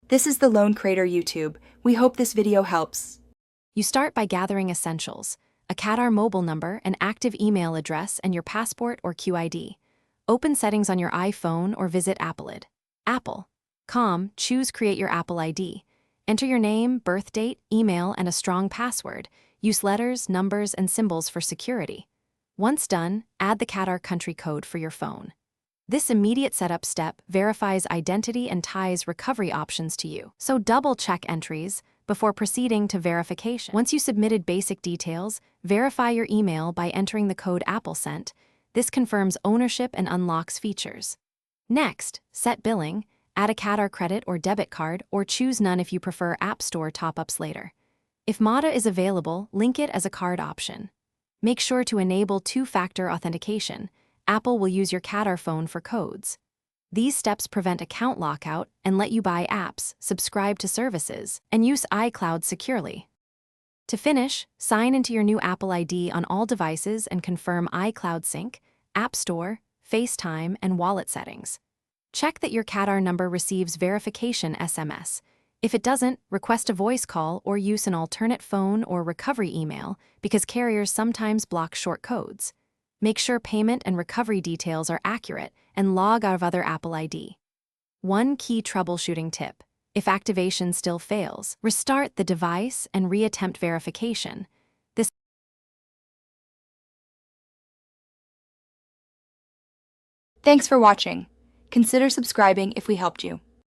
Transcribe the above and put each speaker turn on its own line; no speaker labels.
This is the Lone Crater YouTube. We hope this video helps.
You start by gathering essentials: a Qatar mobile number, an active email address, and your passport or QID. Open settings on your iPhone or visit Apple. Apple.com, choose Create your Apple ID. Enter your name, birth date, email, and a strong password. Use letters, numbers, and symbols for security. Once done, add the Qatar country code for your phone. This immediate setup step verifies identity and ties recovery options to you, so double-check entries before proceeding to verification. Once you submitted basic details, verify your email by entering the code Apple sent. This confirms ownership and unlocks features. Next, set billing, add a Qatar credit or debit card, or choose none if you prefer App Store top-ups later. If MATA is available, link it as a card option. Make sure to enable two-factor authentication. Apple will use your Qatar phone for codes. These steps prevent account lockout and let you buy apps, subscribe to services, and use iCloud securely. To finish, sign into your new Apple ID on all devices and confirm iCloud sync, App Store, FaceTime, and wallet settings. Check that your Qatar number receives verification SMS. If it doesn't, request a voice call or use an alternate phone or recovery email because carriers sometimes block short codes. Make sure payment and recovery details are accurate and log out of other Apple ID. One key troubleshooting tip: if activation still fails, restart the device and reattempt verification.
Thanks for watching. Consider subscribing if we helped you.